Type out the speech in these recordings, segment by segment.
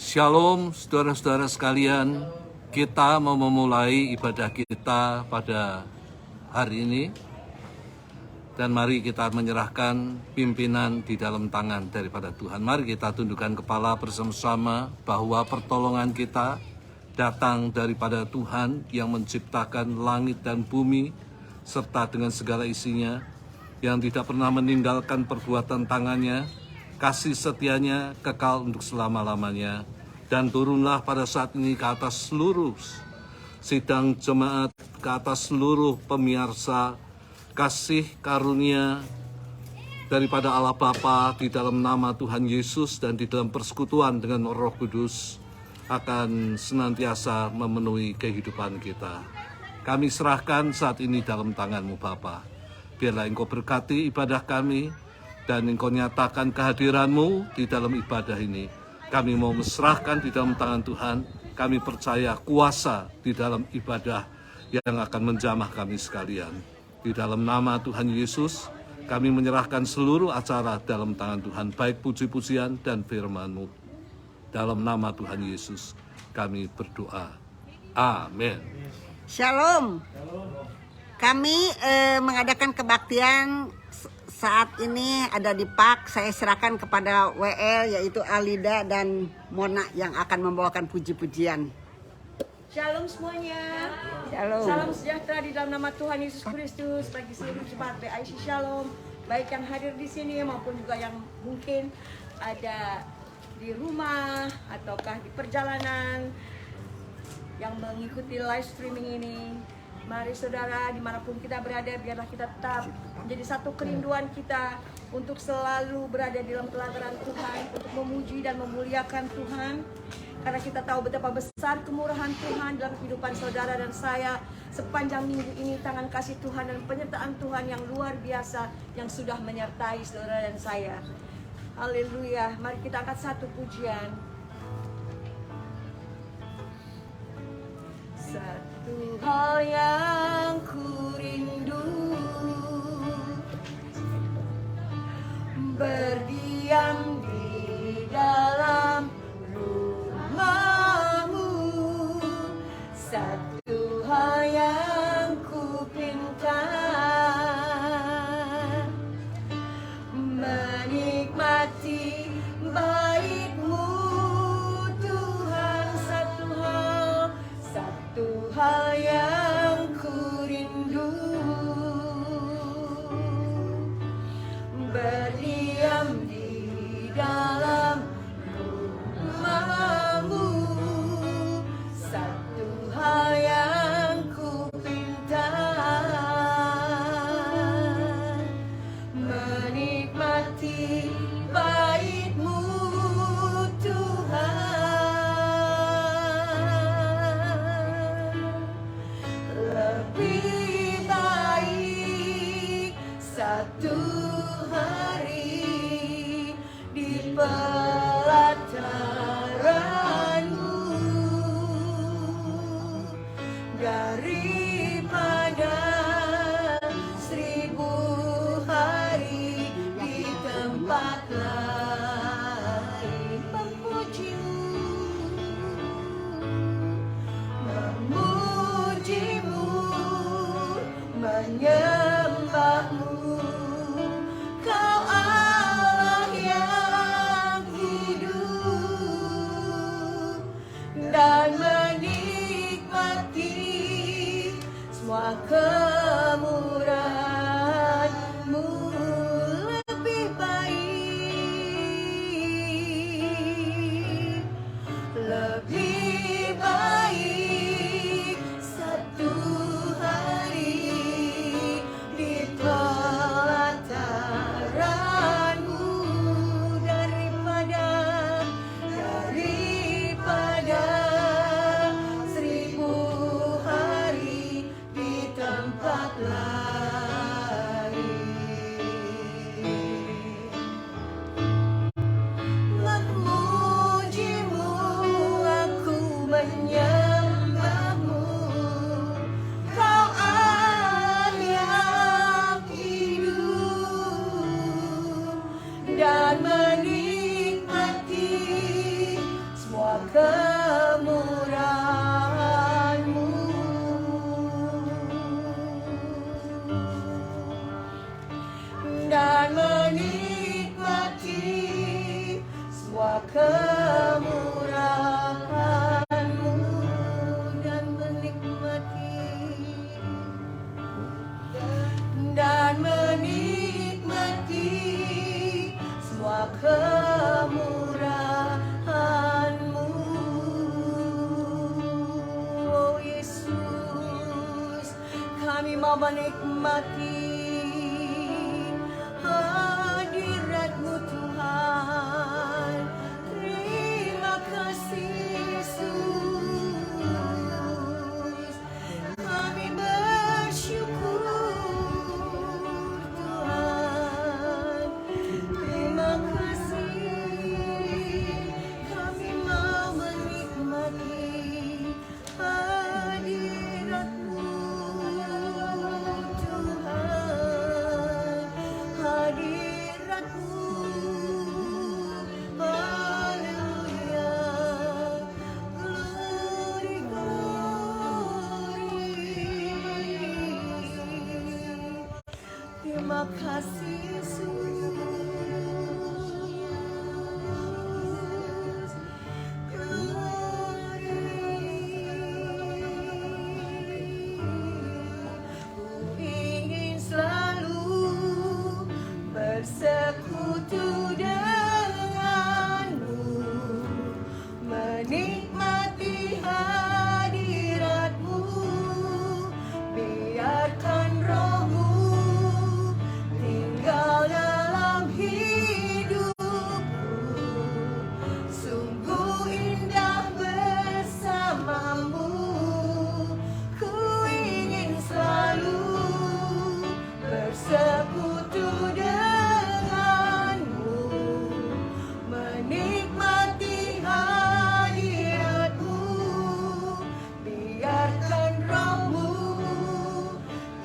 Shalom saudara-saudara sekalian, kita mau memulai ibadah kita pada hari ini. Dan mari kita menyerahkan pimpinan di dalam tangan daripada Tuhan. Mari kita tundukkan kepala bersama-sama bahwa pertolongan kita datang daripada Tuhan yang menciptakan langit dan bumi serta dengan segala isinya, yang tidak pernah meninggalkan perbuatan tangannya, kasih setianya kekal untuk selama-lamanya. Dan turunlah pada saat ini ke atas seluruh sidang jemaat, ke atas seluruh pemirsa, kasih karunia daripada Allah Bapa di dalam nama Tuhan Yesus dan di dalam persekutuan dengan Roh Kudus akan senantiasa memenuhi kehidupan kita. Kami serahkan saat ini dalam tangan-Mu Bapa. Biarlah Engkau berkati ibadah kami dan Engkau nyatakan kehadiran-Mu di dalam ibadah ini. Kami mau menyerahkan di dalam tangan Tuhan. Kami percaya kuasa di dalam ibadah yang akan menjamah kami sekalian. Di dalam nama Tuhan Yesus, kami menyerahkan seluruh acara dalam tangan Tuhan, baik puji-pujian dan firman-Mu. Dalam nama Tuhan Yesus, kami berdoa. Amin. Shalom. Kami mengadakan kebaktian saat ini ada di PAK. Saya serahkan kepada WL, yaitu Alida dan Mona yang akan membawakan puji-pujian. Shalom semuanya. Shalom. Salam sejahtera di dalam nama Tuhan Yesus Kristus bagi seluruh jemaat BIC Shalom, baik yang hadir di sini maupun juga yang mungkin ada di rumah ataukah di perjalanan yang mengikuti live streaming ini. Mari saudara, dimanapun kita berada, biarlah kita tetap menjadi satu kerinduan kita untuk selalu berada di dalam pelataran Tuhan, untuk memuji dan memuliakan Tuhan. Karena kita tahu betapa besar kemurahan Tuhan dalam kehidupan saudara dan saya sepanjang minggu ini. Tangan kasih Tuhan dan penyertaan Tuhan yang luar biasa yang sudah menyertai saudara dan saya. Haleluya. Mari kita angkat satu pujian. Satu hal yang ku rindu, berdiam di dalam rumahmu. Satu hal yang ku pinta, menikmati baik-Mu Tuhan. Satu hal yang ku rindu, berdiam di dalam rumahmu. Satu hal yang ku pinta, menikmati baik-Mu Tuhan. Lebih baik satu hari di pelataran-Mu daripada 1000 hari di tempat lain. Memuji-Mu, menyembah-Mu. Kau Allah yang hidup dan menikmati semua kemurahan-Mu. Lebih baik, lebih baik satu hari di pelataran-Mu daripada 1000 hari di tempat kemurahan-Mu dan menikmati semua kemurahan-Mu dan menikmati semua kemurahan-Mu. Oh Yesus, kami mau menikmati hadirat-Mu Tuhan. Terima kasih Yesus, kami bersyukur Tuhan. Terima kasih, kami mau menikmati hadirat-Mu Tuhan. Hadirat-Mu, haleluya, glory, glory. Terima kasih Yesus. Ku ingin selalu bersekutu denganmu, menikmati hadirat-Mu. Biarkan Roh-Mu tinggal dalam hidupku. Sungguh indah bersama-Mu. Ku ingin selalu bersekutu denganmu, menikmati hadirat-Mu. Biarkan Roh-Mu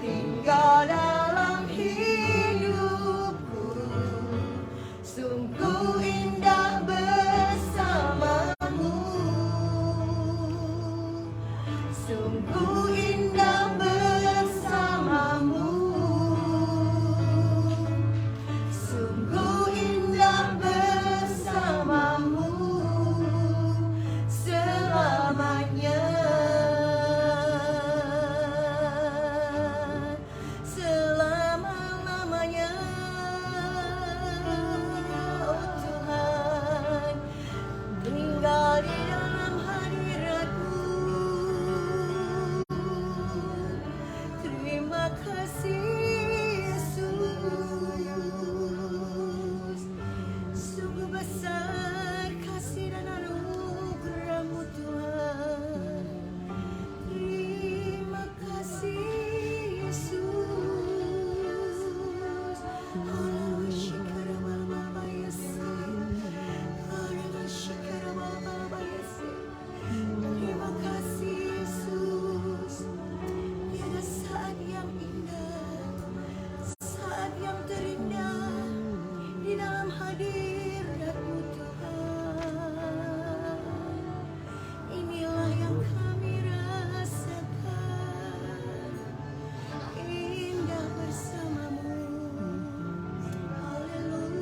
tinggal dalam hidupku. Sungguh indah bersama-Mu. Sungguh indah bersama-Mu. Sungguh indah bersama-Mu selamanya. Selama-lamanya. Oh Tuhan, tinggal di dalam hadirat-Mu. Terima kasih Yesus. Sungguh besar kasih dan anugerah-Mu Tuhan. Terima kasih Yesus. Terima kasih Yesus. Tiada saat yang indah, saat yang terindah di dalam hadirat-Mu Tuhan. Inilah yang kami rasakan, indah bersama-Mu. Haleluya.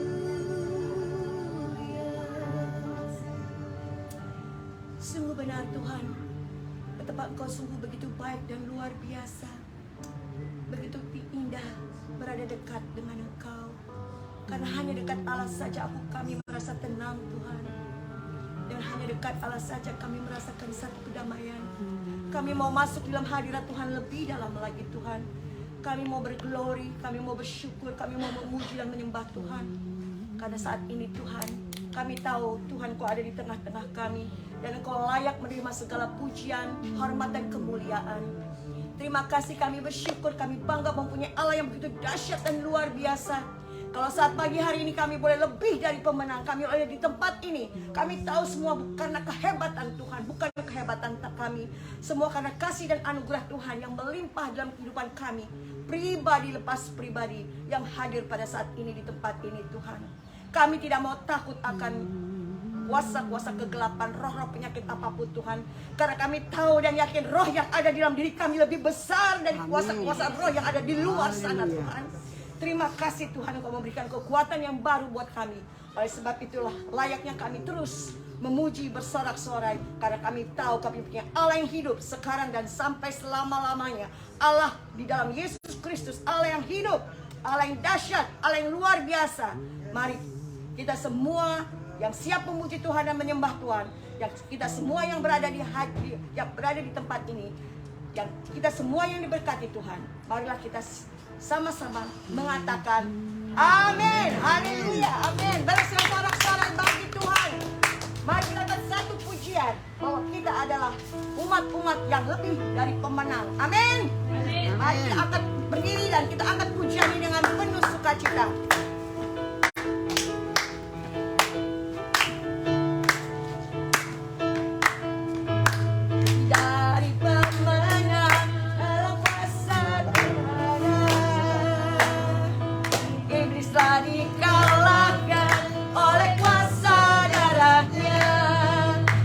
Sungguh benar Tuhan, betapa Engkau sungguh begitu baik dan luar biasa. Begitu indah berada dekat dengan Engkau. Karena hanya dekat Allah saja kami merasa tenang Tuhan. Dan hanya dekat Allah saja kami merasakan satu kedamaian. Kami mau masuk dalam hadirat Tuhan lebih dalam lagi Tuhan. Kami mau berglori, kami mau bersyukur, kami mau memuji dan menyembah Tuhan. Karena saat ini Tuhan, kami tahu Tuhan Kau ada di tengah-tengah kami. Dan Engkau layak menerima segala pujian, hormat dan kemuliaan. Terima kasih, kami bersyukur, kami bangga mempunyai Allah yang begitu dahsyat dan luar biasa. Kalau saat pagi hari ini kami boleh lebih dari pemenang, kami ada di tempat ini. Kami tahu semua bukan karena kehebatan Tuhan, bukan kehebatan kami. Semua karena kasih dan anugerah Tuhan yang melimpah dalam kehidupan kami. Pribadi lepas pribadi yang hadir pada saat ini di tempat ini Tuhan. Kami tidak mau takut akan kuasa-kuasa kegelapan, roh-roh penyakit apapun Tuhan. Karena kami tahu dan yakin roh yang ada di dalam diri kami lebih besar dari kuasa-kuasa roh yang ada di luar sana Tuhan. Terima kasih Tuhan Engkau memberikan kekuatan yang baru buat kami. Oleh sebab itulah layaknya kami terus memuji bersorak-sorai, karena kami tahu kami punya Allah yang hidup sekarang dan sampai selama-lamanya. Allah di dalam Yesus Kristus, Allah yang hidup, Allah yang dahsyat, Allah yang luar biasa. Mari kita semua yang siap memuji Tuhan dan menyembah Tuhan, yang kita semua yang berada yang berada di tempat ini, yang kita semua yang diberkati Tuhan, marilah kita sama-sama mengatakan amin, haleluya, amin. Beri sorak-sorai bagi Tuhan. Mari kita dapat satu pujian bahwa kita adalah umat-umat yang lebih dari pemenang. Amin. Mari kita angkat berdiri dan kita angkat pujian ini dengan penuh sukacita. Dari pemenang dalam kuasa Tuhan, iblis telah dikalahkan oleh kuasa darahnya.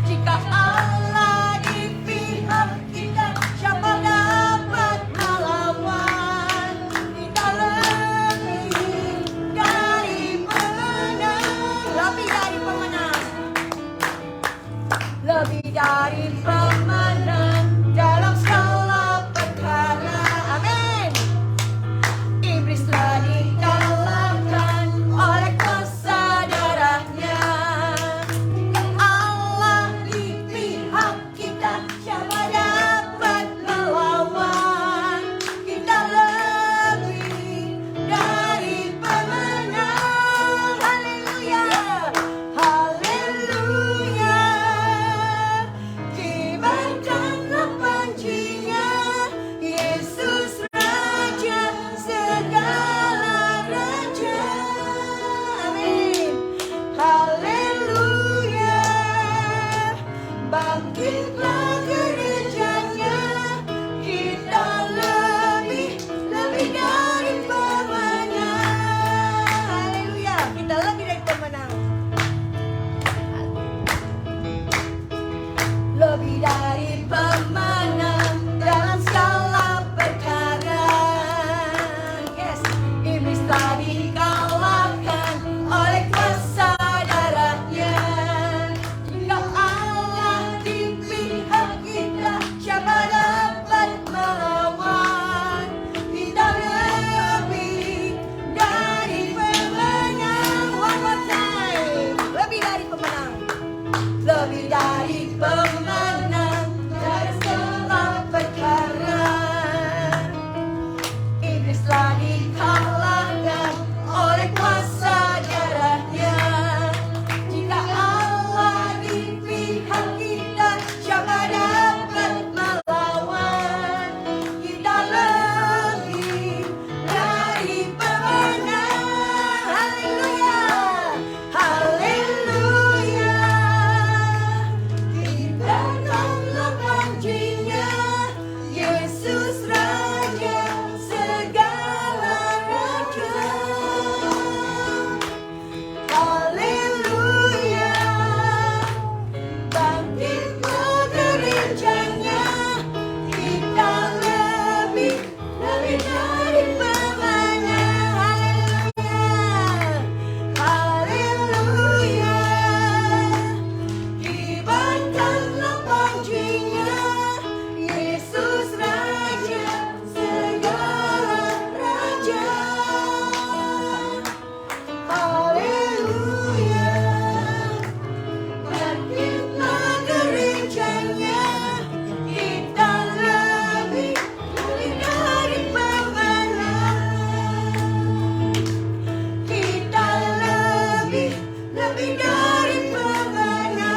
Jika Allah di pihak kita, siapa dapat melawan? Kita lebih dari pemenang, lebih dari pemenang, lebih dari pemenang dalam segala perkara. Amin. Iblis telah dikalahkan oleh kuasa darahnya. Allah di pihak kita, siapa dapat melawan? Kita lebih dari pemenang. Haleluya, haleluya. Kibarkanlah pancinya, Yesus Raja segala raja. Amin. Haleluya. Bangkitlah gerejanya, kita lebih dari pemenang. Haleluya, kita lebih dari pemenang. Lebih dari pemenang dalam segala perkara. Yes, iblis telah dikalahkan oleh kuasa darahnya. Jika Allah di pihak kita, siapa dapat melawan? Kita lebih dari pemenang. One more time, lebih dari pemenang, lebih dari pemenang dari segala perkara. Iblis telah dikalahkan oleh kuasa darahnya. Jika Allah di pihak kita, siapa dapat melawan? Kita lebih dari pemenang. Haleluya, haleluya. Kibarkanlah pancinya, Yesus Raja segala raja. Haleluya. Bangkitlah gerejanya, kita lebih dari pemenang. Haleluya, haleluya. Kibarkanlah pancinya, Yesus Raja segala raja. Haleluya. Bangkitlah gerejanya, kita lebih dari pemenang. Kita lebih dari pemenang.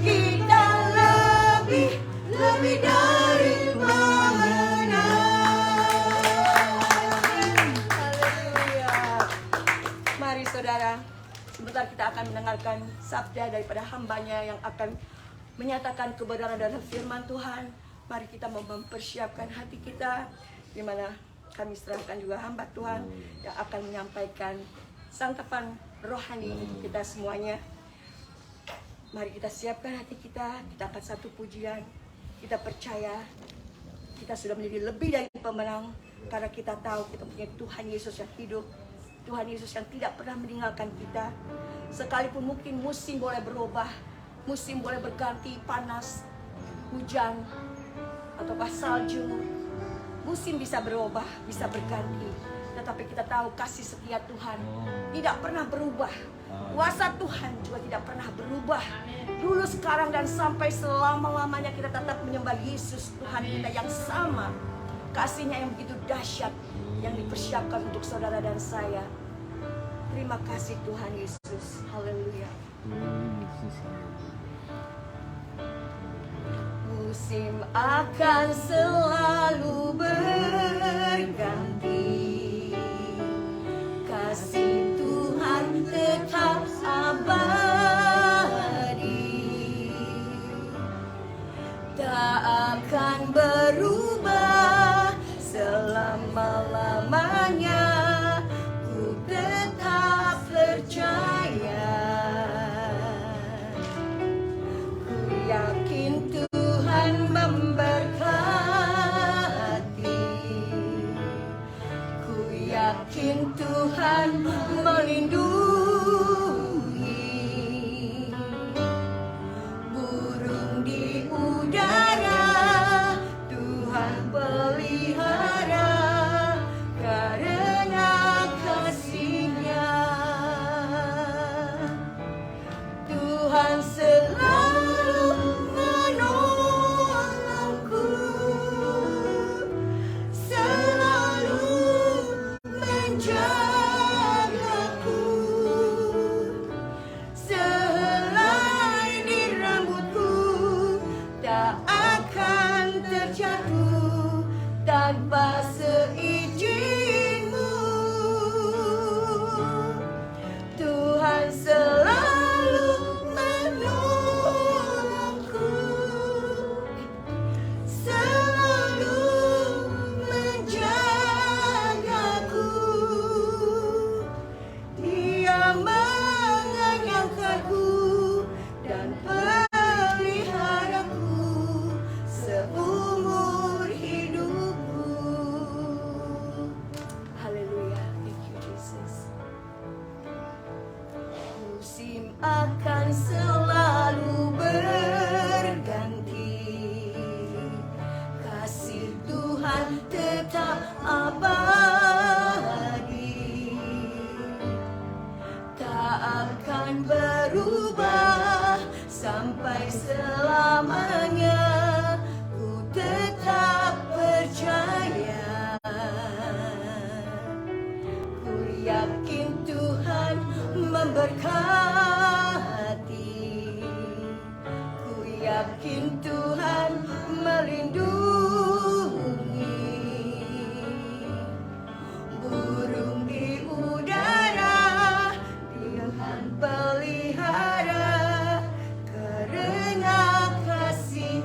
Kita lebih dari pemenang. Haleluya. Mari saudara, sebentar kita akan mendengarkan sabda daripada hambanya yang akan menyatakan kebenaran dalam firman Tuhan. Mari kita mempersiapkan hati kita, di mana kami serahkan juga hamba Tuhan yang akan menyampaikan santapan rohani untuk kita semuanya. Mari kita siapkan hati kita akan satu pujian. Kita percaya kita sudah menjadi lebih dari pemenang karena kita tahu kita punya Tuhan Yesus yang hidup, Tuhan Yesus yang tidak pernah meninggalkan kita. Sekalipun mungkin musim boleh berubah, musim boleh berganti, panas, hujan, ataukah salju, musim bisa berubah, bisa berganti. Tetapi kita tahu kasih setia Tuhan tidak pernah berubah. Kuasa Tuhan juga tidak pernah berubah. Dulu, sekarang, dan sampai selama-lamanya kita tetap menyembah Yesus Tuhan kita yang sama. Kasihnya yang begitu dahsyat yang dipersiapkan untuk saudara dan saya. Terima kasih Tuhan Yesus. Haleluya. Musim akan selalu berganti, kasih Tuhan tetap abadi, tak akan berubah selama-lamanya. Ku tetap percaya, ku yakin Tuhan memberkati, ku yakin Tuhan melindungi. Burung di udara Tuhan pelihara karena kasih-Nya. Tuhan selalu menolongku, selalu menjagaku. Sehelai di rambutku tak akan terjatuh tanpa seizin-Mu. Tuhan selalu menolongku, selalu menjagaku. Dia menganyangkanku dan peliharaku seumur hidupku. Haleluya. Thank you Jesus. Musim akan selalu berganti, kasih Tuhan tetap abadi, tak akan berubah sampai selamanya. Ku tetap percaya, ku yakin Tuhan memberkati, ku yakin Tuhan melindungi. Burung di udara Tuhan pelihara karena kasih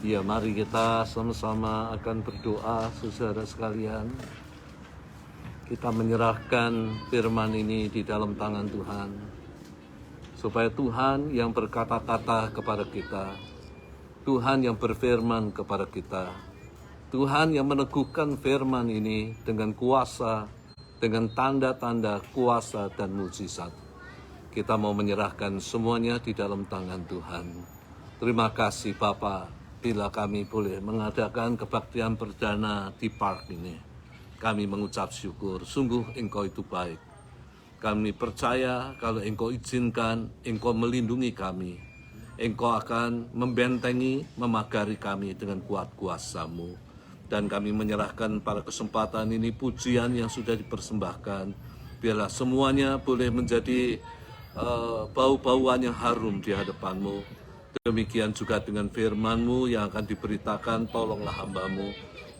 Ya, mari kita sama-sama akan berdoa, saudara sekalian. Kita menyerahkan firman ini di dalam tangan Tuhan, supaya Tuhan yang berkata-kata kepada kita, Tuhan yang berfirman kepada kita, Tuhan yang meneguhkan firman ini dengan kuasa, dengan tanda-tanda kuasa dan mujizat. Kita mau menyerahkan semuanya di dalam tangan Tuhan. Terima kasih Bapa, bila kami boleh mengadakan kebaktian perdana di park ini. Kami mengucap syukur, sungguh Engkau itu baik. Kami percaya kalau Engkau izinkan, Engkau melindungi kami. Engkau akan membentengi, memagari kami dengan kuat kuasa-Mu. Dan kami menyerahkan pada kesempatan ini pujian yang sudah dipersembahkan. Biarlah semuanya boleh menjadi bau-bauan yang harum di hadapan-Mu. Demikian juga dengan firman-Mu yang akan diberitakan, tolonglah hamba-Mu,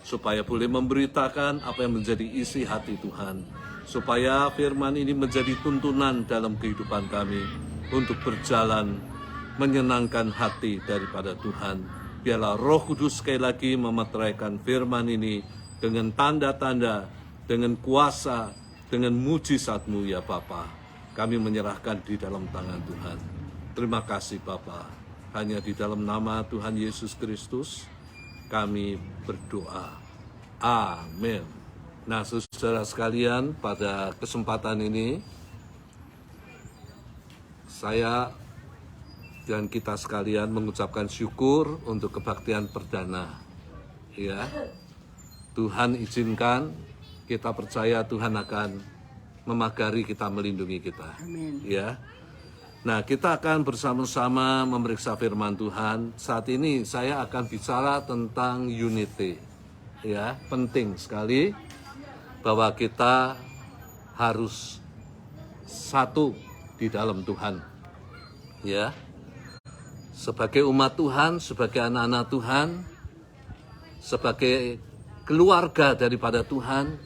supaya boleh memberitakan apa yang menjadi isi hati Tuhan. Supaya firman ini menjadi tuntunan dalam kehidupan kami, untuk berjalan menyenangkan hati daripada Tuhan. Biarlah Roh Kudus sekali lagi memeteraikan firman ini dengan tanda-tanda, dengan kuasa, dengan mujizat-Mu ya Bapa. Kami menyerahkan di dalam tangan Tuhan. Terima kasih Bapa. Hanya di dalam nama Tuhan Yesus Kristus kami berdoa. Amin. Nah, saudara sekalian, pada kesempatan ini saya dan kita sekalian mengucapkan syukur untuk kebaktian perdana. Ya. Tuhan izinkan, kita percaya Tuhan akan memagari kita, melindungi kita. Amin. Ya. Nah, kita akan bersama-sama memeriksa firman Tuhan. Saat ini saya akan bicara tentang unity. Ya, penting sekali bahwa kita harus satu di dalam Tuhan. Ya. Sebagai umat Tuhan, sebagai anak-anak Tuhan, sebagai keluarga daripada Tuhan,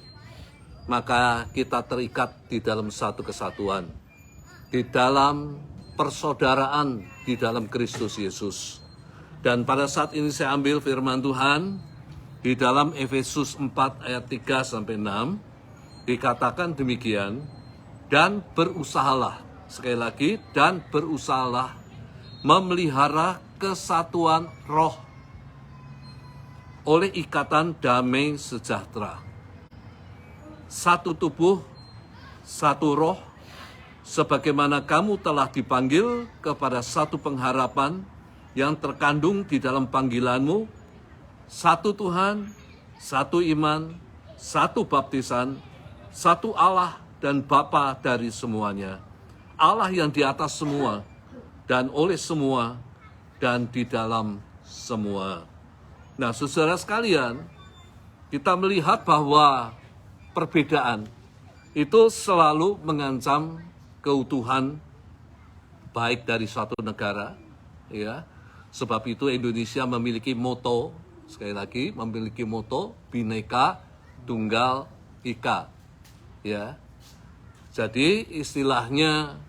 maka kita terikat di dalam satu kesatuan, di dalam persaudaraan di dalam Kristus Yesus. Dan pada saat ini saya ambil firman Tuhan di dalam Efesus 4 ayat 3 sampai 6, dikatakan demikian, dan berusahalah, sekali lagi, dan berusahalah memelihara kesatuan roh oleh ikatan damai sejahtera. Satu tubuh, satu roh, sebagaimana kamu telah dipanggil kepada satu pengharapan yang terkandung di dalam panggilanmu, satu Tuhan, satu iman, satu baptisan, satu Allah dan Bapa dari semuanya, Allah yang di atas semua, dan oleh semua, dan di dalam semua. Nah, saudara sekalian, kita melihat bahwa perbedaan itu selalu mengancam keutuhan baik dari suatu negara, ya. Sebab itu Indonesia memiliki moto, sekali lagi memiliki moto Bhinneka Tunggal Ika, ya. Jadi istilahnya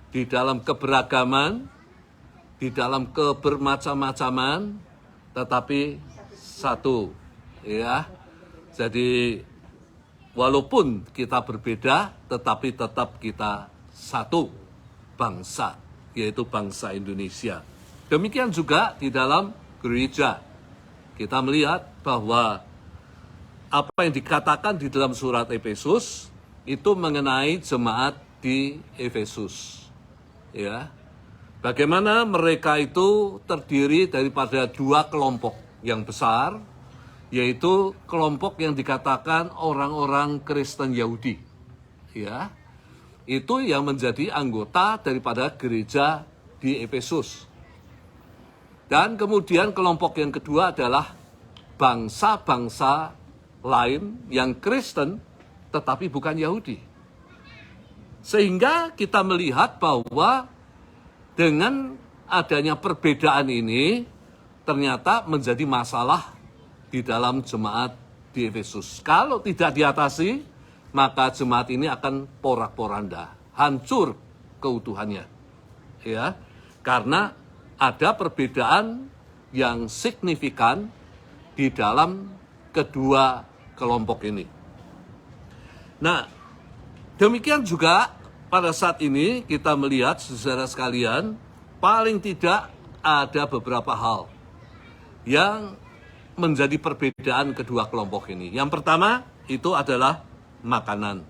di dalam keberagaman, di dalam kebermacam-macaman, tetapi satu, ya. Jadi walaupun kita berbeda, tetapi tetap kita satu bangsa, yaitu bangsa Indonesia. Demikian juga di dalam gereja. Kita melihat bahwa apa yang dikatakan di dalam surat Efesus itu mengenai jemaat di Efesus. Ya. Bagaimana mereka itu terdiri daripada dua kelompok yang besar, yaitu kelompok yang dikatakan orang-orang Kristen Yahudi. Ya. Itu yang menjadi anggota daripada gereja di Efesus. Dan kemudian kelompok yang kedua adalah bangsa-bangsa lain yang Kristen tetapi bukan Yahudi. Sehingga kita melihat bahwa dengan adanya perbedaan ini ternyata menjadi masalah di dalam jemaat di Efesus. Kalau tidak diatasi, maka jemaat ini akan porak-poranda, hancur keutuhannya. Ya, karena ada perbedaan yang signifikan di dalam kedua kelompok ini. Nah, demikian juga pada saat ini kita melihat, saudara sekalian, paling tidak ada beberapa hal yang menjadi perbedaan kedua kelompok ini. Yang pertama itu adalah makanan.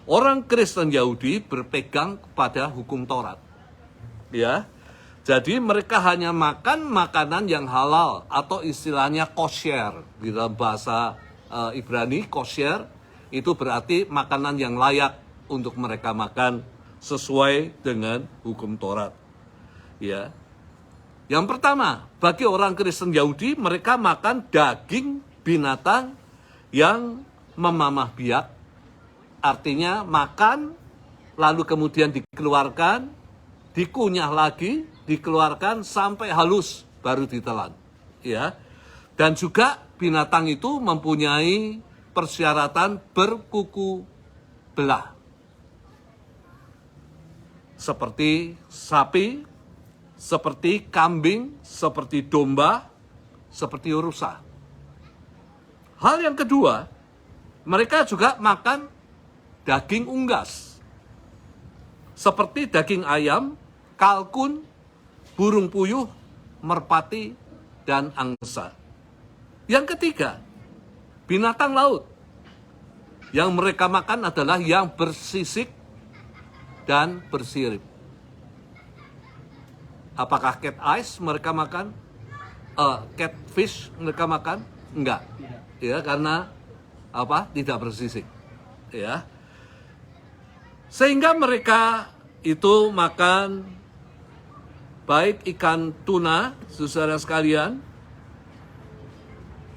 Orang Kristen Yahudi berpegang pada hukum Taurat. Ya. Jadi mereka hanya makan makanan yang halal atau istilahnya kosher. Di dalam bahasa Ibrani, kosher itu berarti makanan yang layak untuk mereka makan sesuai dengan hukum Taurat. Ya. Yang pertama, bagi orang Kristen Yahudi, mereka makan daging binatang yang memamah biak. Artinya makan, lalu kemudian dikeluarkan, dikunyah lagi, dikeluarkan sampai halus, baru ditelan. Ya. Dan juga binatang itu mempunyai persyaratan berkuku belah. Seperti sapi, seperti kambing, seperti domba, seperti rusa. Hal yang kedua, mereka juga makan daging unggas. Seperti daging ayam, kalkun, burung puyuh, merpati, dan angsa. Yang ketiga, binatang laut. Yang mereka makan adalah yang bersisik dan bersirip. Apakah cat eyes mereka makan? Catfish mereka makan? Enggak. Ya, karena apa? Tidak bersisik. Ya. Sehingga mereka itu makan baik ikan tuna, saudara sekalian.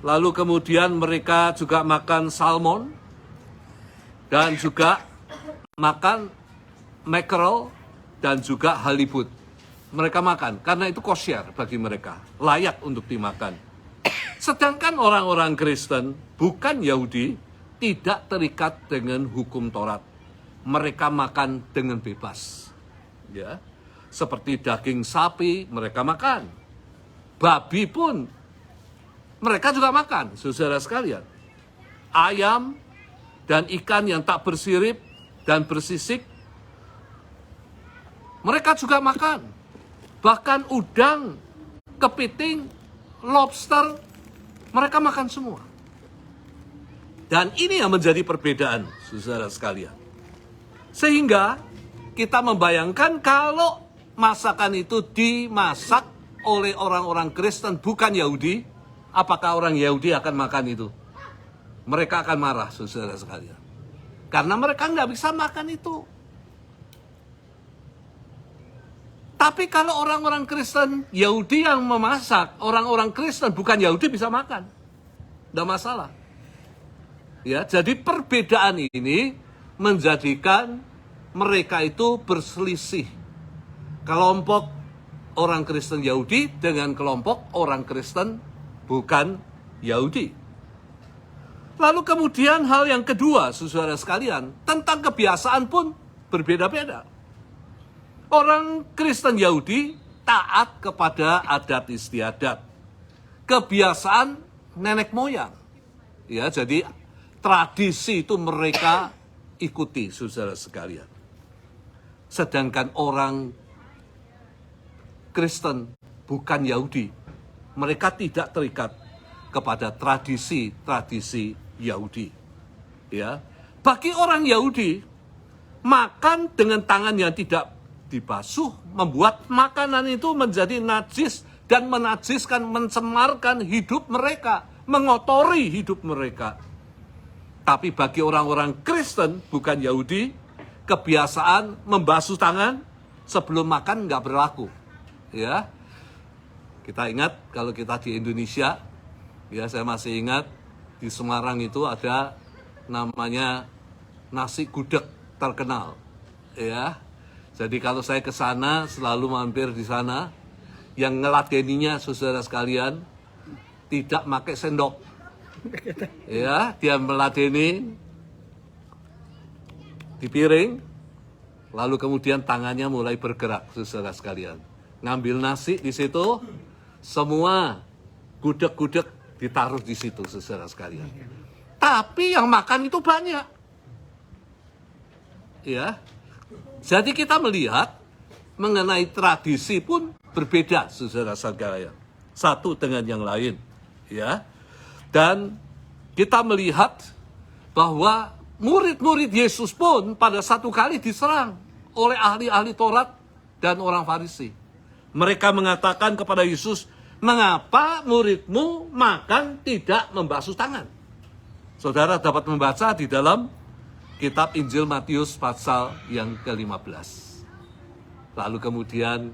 Lalu kemudian mereka juga makan salmon dan juga makan mackerel dan juga halibut. Mereka makan, karena itu kosher bagi mereka, layak untuk dimakan. Sedangkan orang-orang Kristen, bukan Yahudi, tidak terikat dengan hukum Taurat. Mereka makan dengan bebas. Ya. Seperti daging sapi, mereka makan. Babi pun, mereka juga makan, saudara sekalian. Ayam dan ikan yang tak bersirip dan bersisik, mereka juga makan. Bahkan udang, kepiting, lobster, mereka makan semua. Dan ini yang menjadi perbedaan, saudara sekalian. Sehingga kita membayangkan kalau masakan itu dimasak oleh orang-orang Kristen bukan Yahudi, apakah orang Yahudi akan makan itu? Mereka akan marah, saudara sekalian. Karena mereka nggak bisa makan itu. Tapi kalau orang-orang Kristen Yahudi yang memasak, orang-orang Kristen bukan Yahudi bisa makan. Tidak masalah. Ya, jadi perbedaan ini menjadikan mereka itu berselisih. Kelompok orang Kristen Yahudi dengan kelompok orang Kristen bukan Yahudi. Lalu kemudian hal yang kedua, saudara sekalian, tentang kebiasaan pun berbeda-beda. Orang Kristen Yahudi taat kepada adat istiadat, kebiasaan nenek moyang. Ya, jadi tradisi itu mereka ikuti, saudara sekalian. Sedangkan orang Kristen bukan Yahudi, mereka tidak terikat kepada tradisi-tradisi Yahudi. Ya, bagi orang Yahudi, makan dengan tangan yang tidak dibasuh membuat makanan itu menjadi najis dan menajiskan, mencemarkan hidup mereka, mengotori hidup mereka. Tapi bagi orang-orang Kristen bukan Yahudi, kebiasaan membasuh tangan sebelum makan nggak berlaku. Ya, kita ingat kalau kita di Indonesia, ya saya masih ingat di Semarang itu ada namanya nasi gudeg terkenal. Ya. Jadi kalau saya ke sana selalu mampir di sana, yang ngeladeninya saudara sekalian tidak pakai sendok. Ya, dia meladeni di piring, lalu kemudian tangannya mulai bergerak, saudara sekalian. Ngambil nasi di situ, semua gudeg-gudeg ditaruh di situ, saudara sekalian. Tapi yang makan itu banyak. Ya. Jadi kita melihat mengenai tradisi pun berbeda, saudara sekalian. Satu dengan yang lain, ya. Dan kita melihat bahwa murid-murid Yesus pun pada satu kali diserang oleh ahli-ahli Taurat dan orang Farisi. Mereka mengatakan kepada Yesus, "Mengapa muridmu makan tidak membasuh tangan?" Saudara dapat membaca di dalam kitab Injil Matius pasal yang ke-15. Lalu kemudian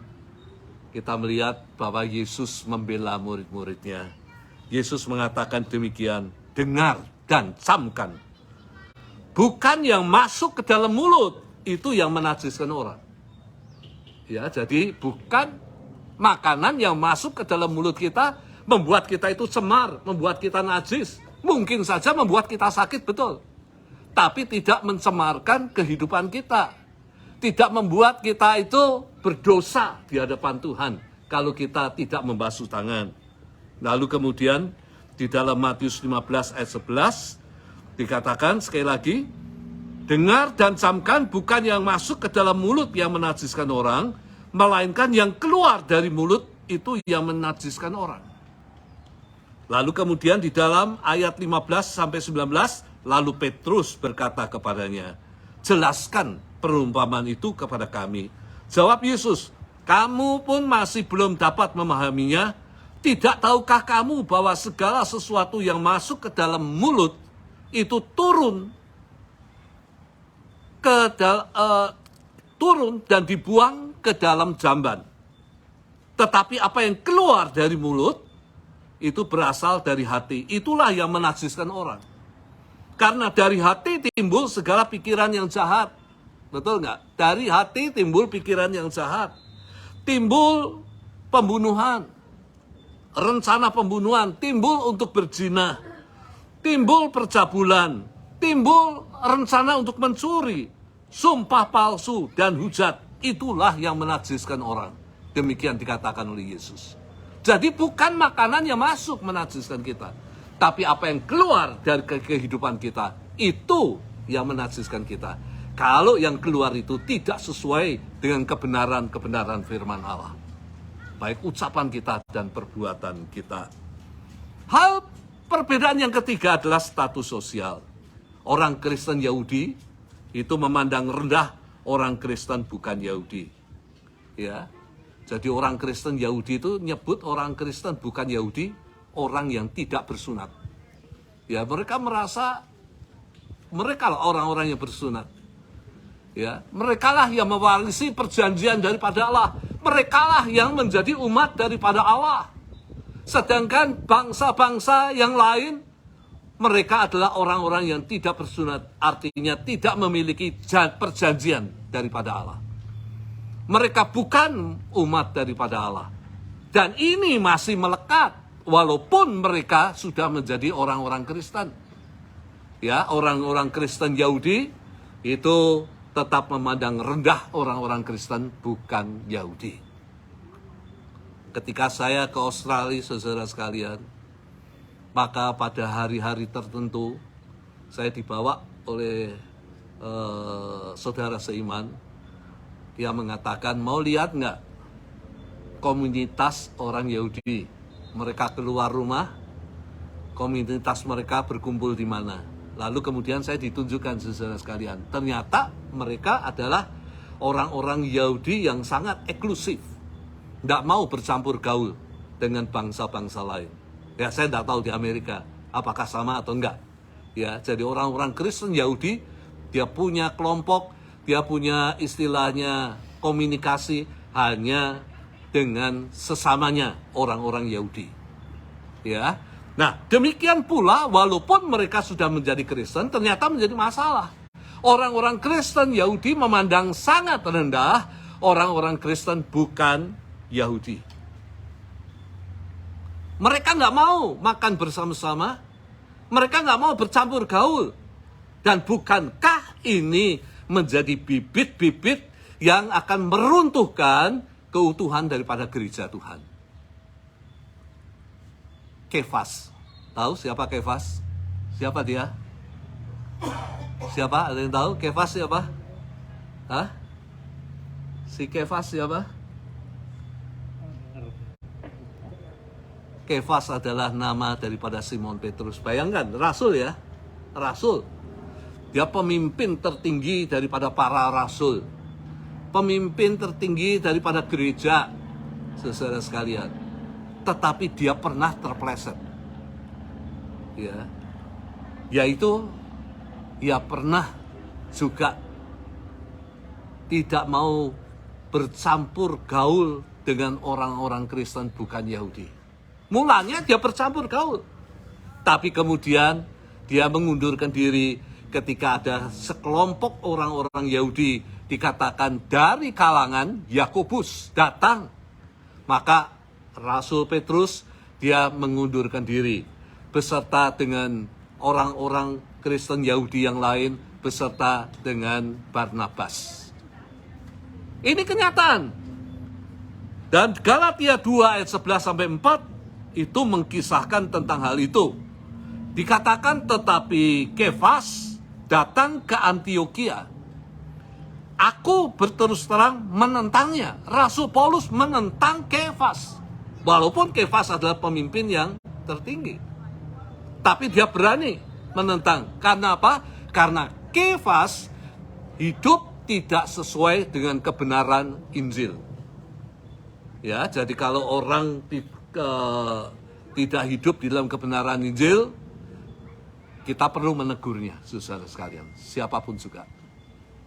kita melihat bahwa Yesus membela murid-muridnya. Yesus mengatakan demikian, "Dengar dan camkan. Bukan yang masuk ke dalam mulut, itu yang menajiskan orang." Ya, jadi bukan makanan yang masuk ke dalam mulut kita membuat kita itu cemar, membuat kita najis. Mungkin saja membuat kita sakit, betul. Tapi tidak mencemarkan kehidupan kita. Tidak membuat kita itu berdosa di hadapan Tuhan kalau kita tidak membasuh tangan. Lalu kemudian di dalam Matius 15 ayat 11 dikatakan sekali lagi, "Dengar dan camkan, bukan yang masuk ke dalam mulut yang menajiskan orang, melainkan yang keluar dari mulut itu yang menajiskan orang." Lalu kemudian di dalam ayat 15 sampai 19, lalu Petrus berkata kepadanya, "Jelaskan perumpamaan itu kepada kami." Jawab Yesus, "Kamu pun masih belum dapat memahaminya? Tidak tahukah kamu bahwa segala sesuatu yang masuk ke dalam mulut itu turun dan dibuang ke dalam jamban. Tetapi apa yang keluar dari mulut itu berasal dari hati. Itulah yang menajiskan orang. Karena dari hati timbul segala pikiran yang jahat." Betul nggak? Dari hati timbul pikiran yang jahat. Timbul pembunuhan. Rencana pembunuhan. Timbul untuk berzina. Timbul percabulan. Timbul rencana untuk mencuri. Sumpah palsu dan hujat. Itulah yang menajiskan orang. Demikian dikatakan oleh Yesus. Jadi bukan makanan yang masuk menajiskan kita. Tapi apa yang keluar dari kehidupan kita. Itu yang menajiskan kita. Kalau yang keluar itu tidak sesuai dengan kebenaran firman Allah. Baik ucapan kita dan perbuatan kita. Hal perbedaan yang ketiga adalah status sosial. Orang Kristen Yahudi itu memandang rendah orang Kristen bukan Yahudi. Ya. Jadi orang Kristen Yahudi itu nyebut orang Kristen bukan Yahudi, orang yang tidak bersunat. Ya, mereka merasa mereka lah orang-orang yang bersunat. Ya, merekalah yang mewarisi perjanjian daripada Allah. Merekalah yang menjadi umat daripada Allah. Sedangkan bangsa-bangsa yang lain, mereka adalah orang-orang yang tidak bersunat. Artinya tidak memiliki perjanjian daripada Allah. Mereka bukan umat daripada Allah. Dan ini masih melekat. Walaupun mereka sudah menjadi orang-orang Kristen. Ya, orang-orang Kristen Yahudi itu tetap memandang rendah orang-orang Kristen bukan Yahudi. Ketika saya ke Australia, saudara sekalian, maka pada hari-hari tertentu saya dibawa oleh saudara seiman. Dia mengatakan, "Mau lihat nggak komunitas orang Yahudi? Mereka keluar rumah, komunitas mereka berkumpul di mana?" Lalu kemudian saya ditunjukkan, saudara sekalian. Ternyata mereka adalah orang-orang Yahudi yang sangat eksklusif. Tidak mau bercampur gaul dengan bangsa-bangsa lain. Ya, saya tidak tahu di Amerika apakah sama atau enggak. Ya, jadi orang-orang Kristen Yahudi, dia punya kelompok, dia punya istilahnya komunikasi hanya dengan sesamanya orang-orang Yahudi. Ya. Nah, demikian pula walaupun mereka sudah menjadi Kristen, ternyata menjadi masalah. Orang-orang Kristen Yahudi memandang sangat rendah orang-orang Kristen bukan Yahudi. Mereka nggak mau makan bersama-sama, mereka nggak mau bercampur gaul. Dan bukankah ini menjadi bibit-bibit yang akan meruntuhkan keutuhan daripada gereja Tuhan? Kefas. Tahu siapa Kefas? Siapa dia? Siapa? Ada yang tahu Kefas siapa? Hah? Si Kefas siapa? Kefas adalah nama daripada Simon Petrus. Bayangkan, rasul ya. Rasul. Dia pemimpin tertinggi daripada para rasul. Pemimpin tertinggi daripada gereja. Saudara sekalian. Tetapi dia pernah terpleset. Ya. Yaitu ia pernah juga tidak mau bercampur gaul dengan orang-orang Kristen bukan Yahudi. Mulanya dia bercampur gaul. Tapi kemudian dia mengundurkan diri ketika ada sekelompok orang-orang Yahudi dikatakan dari kalangan Yakobus datang. Maka Rasul Petrus dia mengundurkan diri beserta dengan orang-orang Kristen Yahudi yang lain beserta dengan Barnabas. Ini kenyataan. Dan Galatia 2 ayat 11 sampai 4 itu mengkisahkan tentang hal itu. Dikatakan tetapi Kefas datang ke Antiokhia. Aku berterus terang menentangnya. Rasul Paulus menentang Kefas. Walaupun Kefas adalah pemimpin yang tertinggi. Tapi dia berani menentang. Karena apa? Karena Kefas hidup tidak sesuai dengan kebenaran Injil. Ya, jadi kalau orang tidak hidup di dalam kebenaran Injil, kita perlu menegurnya, saudara sekalian, siapapun juga,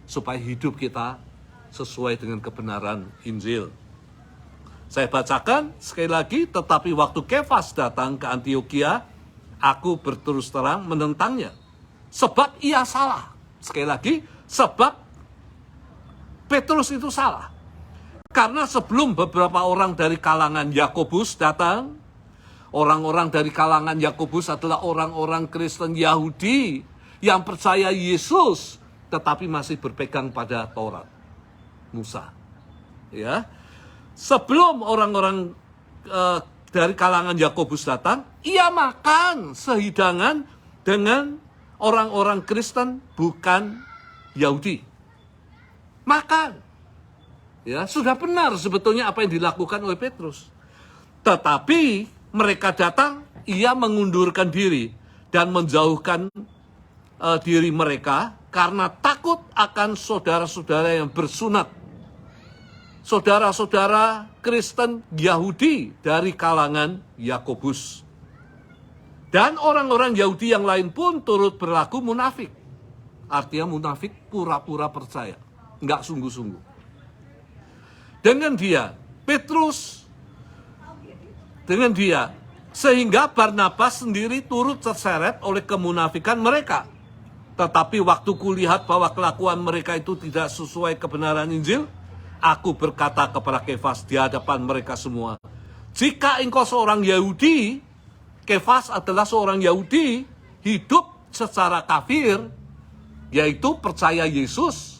supaya hidup kita sesuai dengan kebenaran Injil. Saya bacakan sekali lagi, tetapi waktu Kefas datang ke Antiokhia, aku berterus terang menentangnya, sebab ia salah. Sekali lagi, sebab Petrus itu salah. Karena sebelum beberapa orang dari kalangan Yakobus datang, orang-orang dari kalangan Yakobus adalah orang-orang Kristen Yahudi yang percaya Yesus, tetapi masih berpegang pada Taurat, Musa. Ya, sebelum orang-orang dari kalangan Yakobus datang, ia makan sehidangan dengan orang-orang Kristen bukan Yahudi. Makan. Ya, sudah benar sebetulnya apa yang dilakukan oleh Petrus. Tetapi mereka datang, ia mengundurkan diri dan menjauhkan diri mereka karena takut akan saudara-saudara yang bersunat. Saudara-saudara Kristen Yahudi dari kalangan Yakobus. Dan orang-orang Yahudi yang lain pun turut berlaku munafik. Artinya munafik pura-pura percaya, enggak sungguh-sungguh. Dengan dia, Petrus, dengan dia, sehingga Barnabas sendiri turut terseret oleh kemunafikan mereka. Tetapi waktu kulihat bahwa kelakuan mereka itu tidak sesuai kebenaran Injil, aku berkata kepada Kefas di hadapan mereka semua, jika engkau seorang Yahudi, Kefas adalah seorang Yahudi, hidup secara kafir, yaitu percaya Yesus,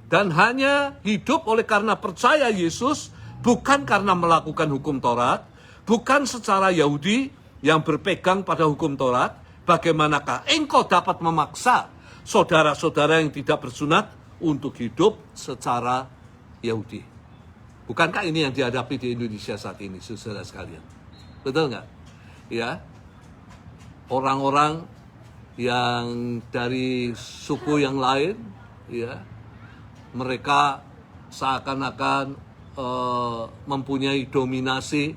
dan hanya hidup oleh karena percaya Yesus, bukan karena melakukan hukum Taurat, bukan secara Yahudi yang berpegang pada hukum Taurat. Bagaimanakah engkau dapat memaksa saudara-saudara yang tidak bersunat untuk hidup secara Yahudi? Bukankah ini yang dihadapi di Indonesia saat ini, saudara sekalian? Betul nggak? Ya, orang-orang yang dari suku yang lain, ya, mereka seakan-akan mempunyai dominasi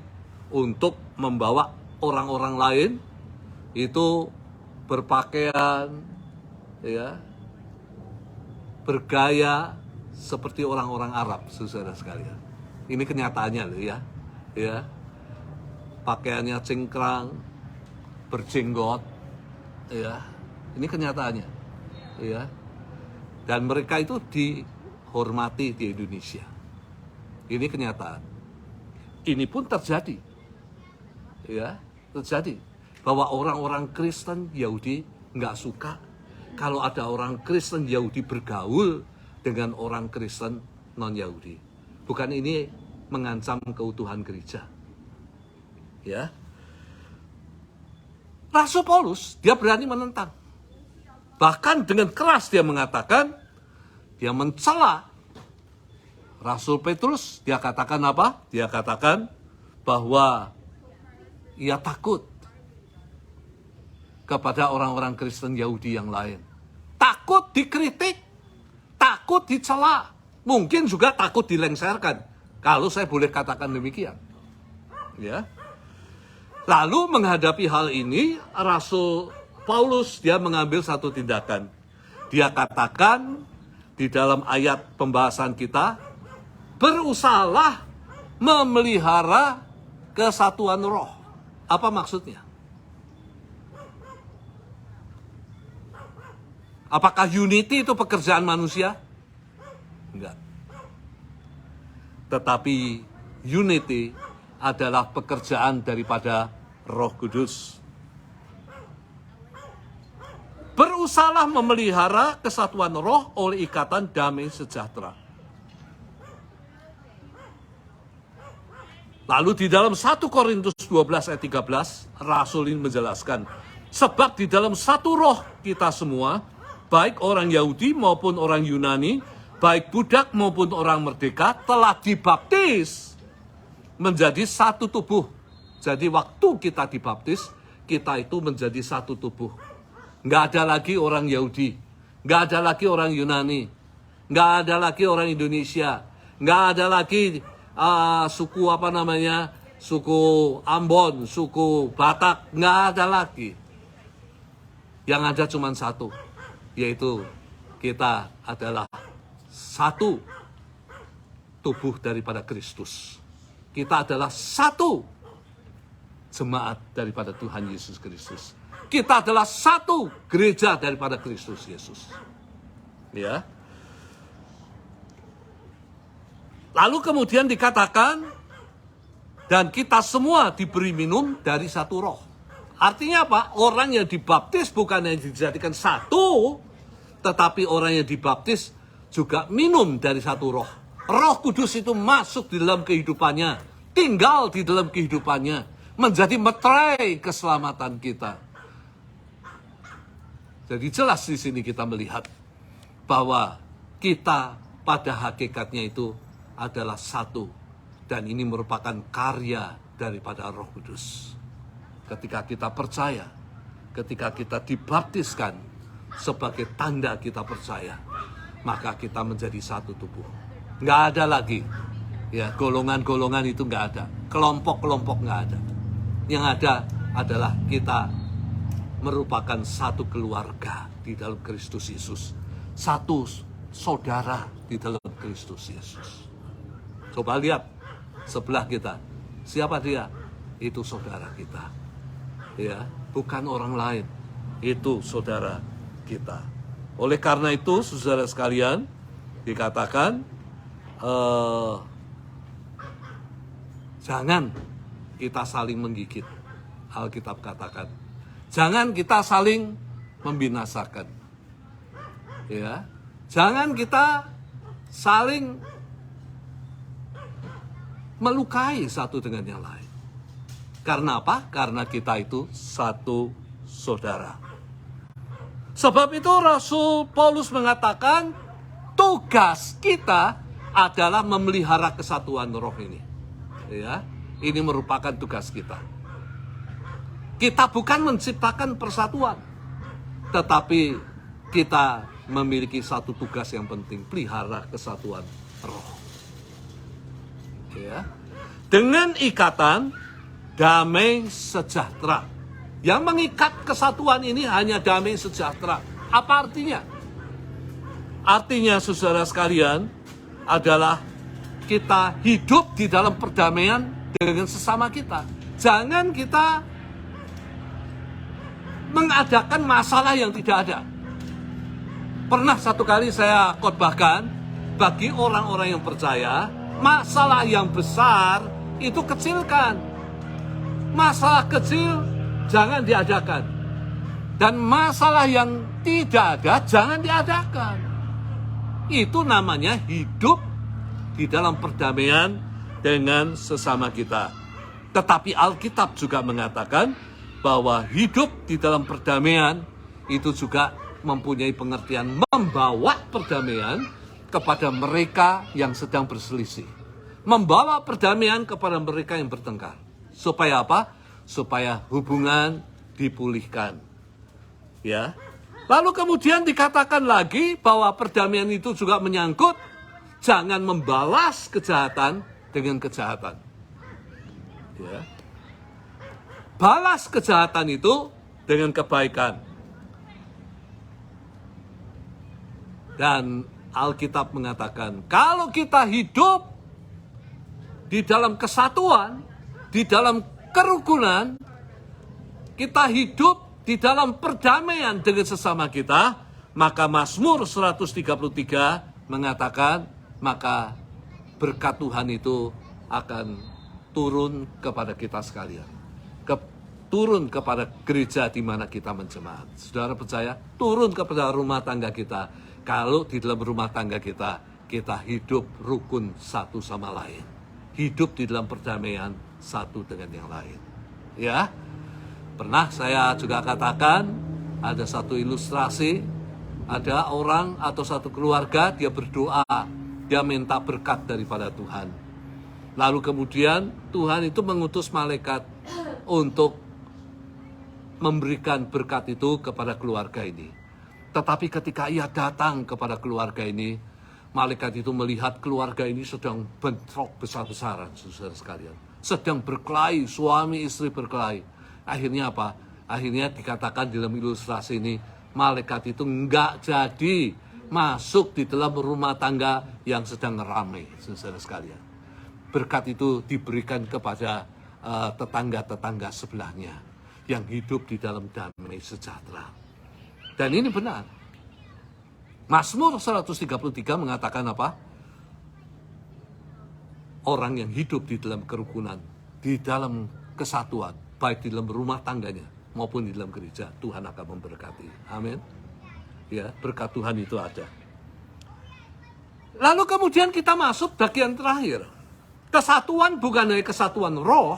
untuk membawa orang-orang lain itu berpakaian, ya, bergaya seperti orang-orang Arab, saudara sekalian. Ini kenyataannya loh, ya, ya, pakaiannya cingkrang, berjenggot, ya, ini kenyataannya, ya, dan mereka itu dihormati di Indonesia. Ini kenyataan. Ini pun terjadi, ya, terjadi bahwa orang-orang Kristen Yahudi nggak suka kalau ada orang Kristen Yahudi bergaul dengan orang Kristen non-Yahudi. Bukan ini mengancam keutuhan gereja, ya. Rasul Paulus, dia berani menentang. Bahkan dengan keras dia mengatakan, dia mencela Rasul Petrus. Dia katakan apa? Dia katakan bahwa ia takut kepada orang-orang Kristen Yahudi yang lain. Takut dikritik, takut dicela, mungkin juga takut dilengserkan. Kalau saya boleh katakan demikian. Ya. Lalu menghadapi hal ini, Rasul Paulus dia mengambil satu tindakan. Dia katakan di dalam ayat pembahasan kita, berusahalah memelihara kesatuan roh. Apa maksudnya? Apakah unity itu pekerjaan manusia? Enggak. Tetapi unity adalah pekerjaan daripada Roh Kudus. Berusahalah memelihara kesatuan roh oleh ikatan damai sejahtera. Lalu di dalam 1 Korintus 12 ayat 13, Rasul ini menjelaskan, sebab di dalam satu roh kita semua, baik orang Yahudi maupun orang Yunani, baik budak maupun orang merdeka, telah dibaptis menjadi satu tubuh. Jadi waktu kita dibaptis, kita itu menjadi satu tubuh. Nggak ada lagi orang Yahudi, nggak ada lagi orang Yunani, nggak ada lagi orang Indonesia, nggak ada lagi suku suku Ambon, suku Batak, nggak ada lagi. Yang ada cuma satu, yaitu kita adalah satu tubuh daripada Kristus. Kita adalah satu jemaat daripada Tuhan Yesus Kristus. Kita adalah satu gereja daripada Kristus Yesus. Ya. Lalu kemudian dikatakan, dan kita semua diberi minum dari satu roh. Artinya apa? Orang yang dibaptis bukan yang dijadikan satu, tetapi orang yang dibaptis juga minum dari satu roh. Roh Kudus itu masuk di dalam kehidupannya, tinggal di dalam kehidupannya, menjadi meterai keselamatan kita. Jadi jelas di sini kita melihat bahwa kita pada hakikatnya itu adalah satu. Dan ini merupakan karya daripada Roh Kudus. Ketika kita percaya, ketika kita dibaptiskan sebagai tanda kita percaya, maka kita menjadi satu tubuh. Nggak ada lagi ya golongan-golongan, itu nggak ada. Kelompok-kelompok nggak ada. Yang ada adalah kita merupakan satu keluarga di dalam Kristus Yesus. Satu saudara di dalam Kristus Yesus. Coba lihat sebelah kita. Siapa dia? Itu saudara kita. Ya, bukan orang lain. Itu saudara kita. Oleh karena itu, saudara sekalian, dikatakan jangan kita saling menggigit. Alkitab katakan, jangan kita saling membinasakan. Ya, jangan kita saling melukai satu dengan yang lain. Karena apa? Karena kita itu satu saudara. Sebab itu Rasul Paulus mengatakan, tugas kita adalah memelihara kesatuan roh ini. Ya, ini merupakan tugas kita. Kita bukan menciptakan persatuan, tetapi kita memiliki satu tugas yang penting, pelihara kesatuan roh. Ya. Dengan ikatan damai sejahtera. Yang mengikat kesatuan ini hanya damai sejahtera. Apa artinya? Artinya, saudara sekalian, adalah kita hidup di dalam perdamaian dengan sesama kita. Jangan kita mengadakan masalah yang tidak ada. Pernah satu kali saya khotbahkan, bagi orang-orang yang percaya, masalah yang besar itu kecilkan. Masalah kecil jangan diadakan. Dan masalah yang tidak ada jangan diadakan. Itu namanya hidup di dalam perdamaian dengan sesama kita. Tetapi Alkitab juga mengatakan, bahwa hidup di dalam perdamaian itu juga mempunyai pengertian membawa perdamaian kepada mereka yang sedang berselisih. Membawa perdamaian kepada mereka yang bertengkar. Supaya apa? Supaya hubungan dipulihkan. Ya. Lalu kemudian dikatakan lagi bahwa perdamaian itu juga menyangkut jangan membalas kejahatan dengan kejahatan. Ya. Balas kejahatan itu dengan kebaikan. Dan Alkitab mengatakan, kalau kita hidup di dalam kesatuan, di dalam kerukunan, kita hidup di dalam perdamaian dengan sesama kita, maka Mazmur 133 mengatakan, maka berkat Tuhan itu akan turun kepada kita sekalian. Turun kepada gereja di mana kita menjemaat. Saudara percaya? Turun kepada rumah tangga kita. Kalau di dalam rumah tangga kita, kita hidup rukun satu sama lain. Hidup di dalam perdamaian satu dengan yang lain. Ya. Pernah saya juga katakan, ada satu ilustrasi, ada orang atau satu keluarga, dia berdoa, dia minta berkat daripada Tuhan. Lalu kemudian Tuhan itu mengutus malaikat untuk memberikan berkat itu kepada keluarga ini. Tetapi ketika ia datang kepada keluarga ini, malaikat itu melihat keluarga ini sedang bentrok besar-besaran, saudara sekalian. Sedang berkelahi, suami istri berkelahi. Akhirnya apa? Akhirnya dikatakan dalam ilustrasi ini, malaikat itu enggak jadi masuk di dalam rumah tangga yang sedang ramai, saudara sekalian. Berkat itu diberikan kepada tetangga-tetangga sebelahnya yang hidup di dalam damai sejahtera. Dan ini benar. Mazmur 133 mengatakan apa? Orang yang hidup di dalam kerukunan, di dalam kesatuan, baik di dalam rumah tangganya maupun di dalam gereja, Tuhan akan memberkati. Amin. Ya, berkat Tuhan itu ada. Lalu kemudian kita masuk bagian terakhir. Kesatuan bukan hanya kesatuan roh,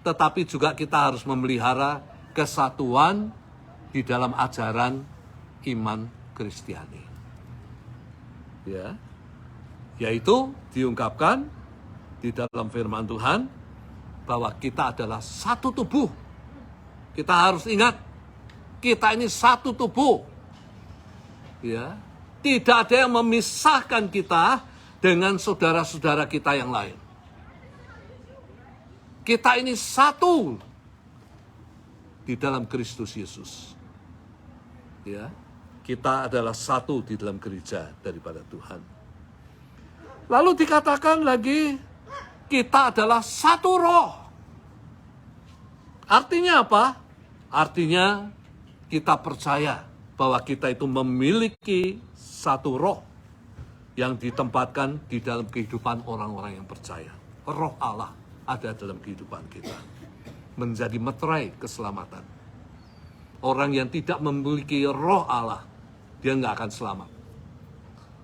tetapi juga kita harus memelihara kesatuan di dalam ajaran iman Kristiani. Ya. Yaitu diungkapkan di dalam firman Tuhan bahwa kita adalah satu tubuh. Kita harus ingat, kita ini satu tubuh. Ya. Tidak ada yang memisahkan kita dengan saudara-saudara kita yang lain. Kita ini satu di dalam Kristus Yesus. Ya, kita adalah satu di dalam gereja daripada Tuhan. Lalu dikatakan lagi, kita adalah satu roh. Artinya apa? Artinya kita percaya bahwa kita itu memiliki satu roh yang ditempatkan di dalam kehidupan orang-orang yang percaya. Roh Allah ada dalam kehidupan kita. Menjadi meterai keselamatan. Orang yang tidak memiliki roh Allah, dia nggak akan selamat.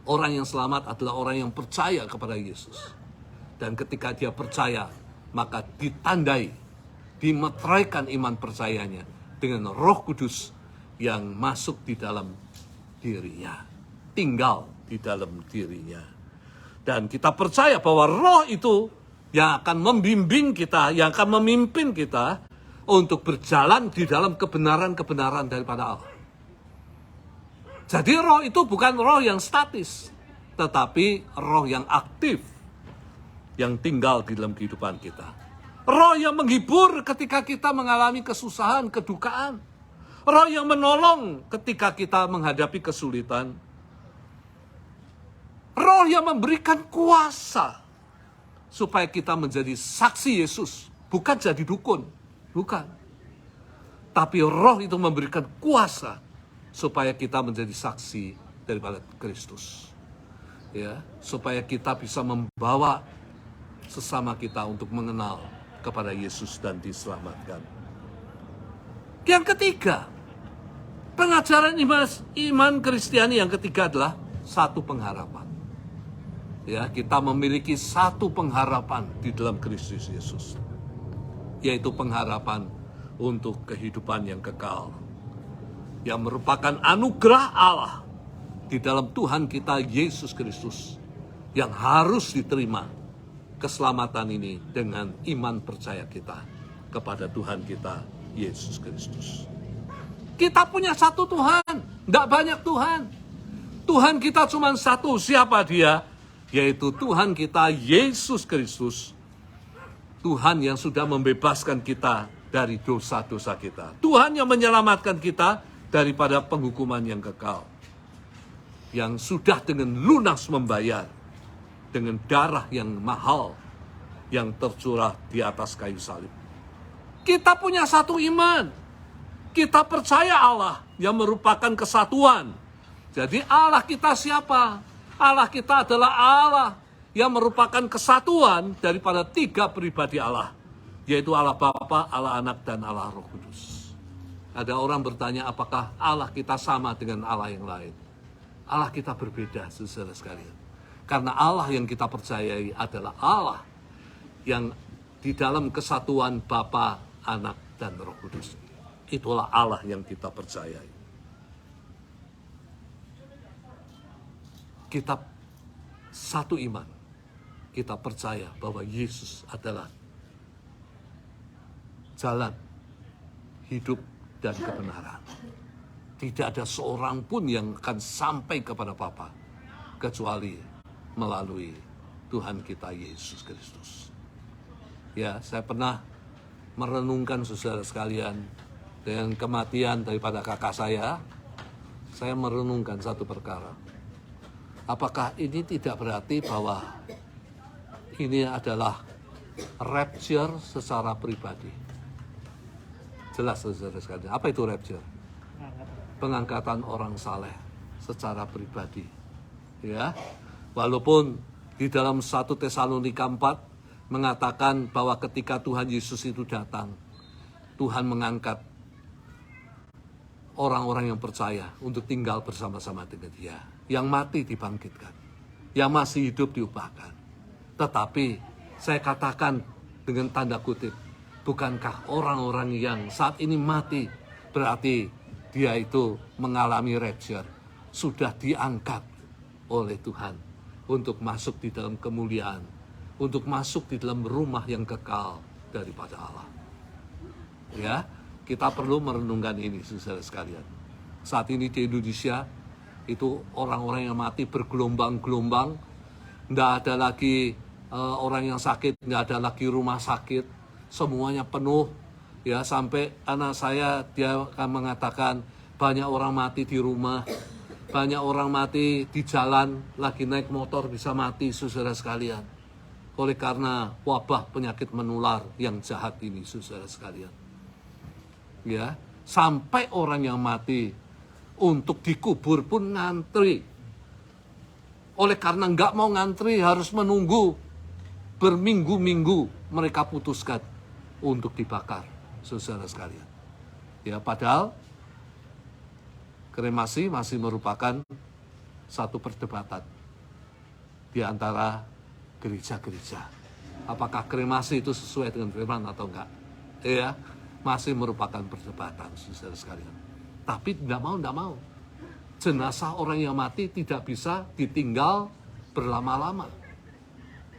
Orang yang selamat adalah orang yang percaya kepada Yesus. Dan ketika dia percaya, maka ditandai, dimeteraikan iman percayanya dengan Roh Kudus yang masuk di dalam dirinya. Tinggal di dalam dirinya. Dan kita percaya bahwa roh itu yang akan membimbing kita, yang akan memimpin kita untuk berjalan di dalam kebenaran-kebenaran daripada Allah. Jadi roh itu bukan roh yang statis, tetapi roh yang aktif, yang tinggal di dalam kehidupan kita. Roh yang menghibur ketika kita mengalami kesusahan, kedukaan. Roh yang menolong ketika kita menghadapi kesulitan. Roh yang memberikan kuasa supaya kita menjadi saksi Yesus, bukan jadi dukun, bukan. Tapi roh itu memberikan kuasa supaya kita menjadi saksi daripada Kristus. Ya, supaya kita bisa membawa sesama kita untuk mengenal kepada Yesus dan diselamatkan. Yang ketiga, pengajaran iman Kristiani yang ketiga adalah satu pengharapan. Ya, kita memiliki satu pengharapan di dalam Kristus Yesus, yaitu pengharapan untuk kehidupan yang kekal, yang merupakan anugerah Allah di dalam Tuhan kita Yesus Kristus, yang harus diterima keselamatan ini dengan iman percaya kita kepada Tuhan kita Yesus Kristus. Kita punya satu Tuhan, tidak banyak Tuhan. Tuhan kita cuma satu, siapa dia? Yaitu Tuhan kita Yesus Kristus. Tuhan yang sudah membebaskan kita dari dosa-dosa kita. Tuhan yang menyelamatkan kita daripada penghukuman yang kekal. Yang sudah dengan lunas membayar dengan darah yang mahal yang tercurah di atas kayu salib. Kita punya satu iman. Kita percaya Allah yang merupakan kesatuan. Jadi Allah kita siapa? Allah kita adalah Allah yang merupakan kesatuan daripada 3 pribadi Allah. Yaitu Allah Bapa, Allah Anak, dan Allah Roh Kudus. Ada orang bertanya apakah Allah kita sama dengan Allah yang lain? Allah kita berbeda, saudara sekalian. Karena Allah yang kita percayai adalah Allah yang di dalam kesatuan Bapa, Anak, dan Roh Kudus. Itulah Allah yang kita percayai. Kita satu iman. Kita percaya bahwa Yesus adalah jalan, hidup, dan kebenaran. Tidak ada seorang pun yang akan sampai kepada Bapa kecuali melalui Tuhan kita Yesus Kristus. Ya, saya pernah merenungkan saudara sekalian dengan kematian daripada kakak saya merenungkan satu perkara. Apakah ini tidak berarti bahwa ini adalah rapture secara pribadi? Jelas saudara sekalian. Apa itu rapture? Pengangkatan orang saleh secara pribadi. Ya. Walaupun di dalam 1 Tesalonika 4 mengatakan bahwa ketika Tuhan Yesus itu datang, Tuhan mengangkat orang-orang yang percaya untuk tinggal bersama-sama dengan Dia. Yang mati dibangkitkan, yang masih hidup diubahkan. Tetapi saya katakan dengan tanda kutip, bukankah orang-orang yang saat ini mati berarti dia itu mengalami rapture, sudah diangkat oleh Tuhan untuk masuk di dalam kemuliaan, untuk masuk di dalam rumah yang kekal daripada Allah. Ya, kita perlu merenungkan ini, saudara sekalian. Saat ini di Indonesia itu orang-orang yang mati bergelombang-gelombang, tidak ada lagi orang yang sakit, tidak ada lagi rumah sakit, semuanya penuh. Ya, sampai anak saya dia akan mengatakan banyak orang mati di rumah, banyak orang mati di jalan, lagi naik motor bisa mati, saudara sekalian. Oleh karena wabah penyakit menular yang jahat ini, saudara sekalian. Ya, sampai orang yang mati untuk dikubur pun ngantri. Oleh karena nggak mau ngantri, harus menunggu berminggu-minggu, mereka putuskan untuk dibakar, saudara sekalian. Ya, padahal kremasi masih merupakan satu perdebatan di antara gereja-gereja. Apakah kremasi itu sesuai dengan firman atau enggak? Ya, masih merupakan perdebatan, saudara sekalian. Tapi tidak mau. Jenazah orang yang mati tidak bisa ditinggal berlama-lama.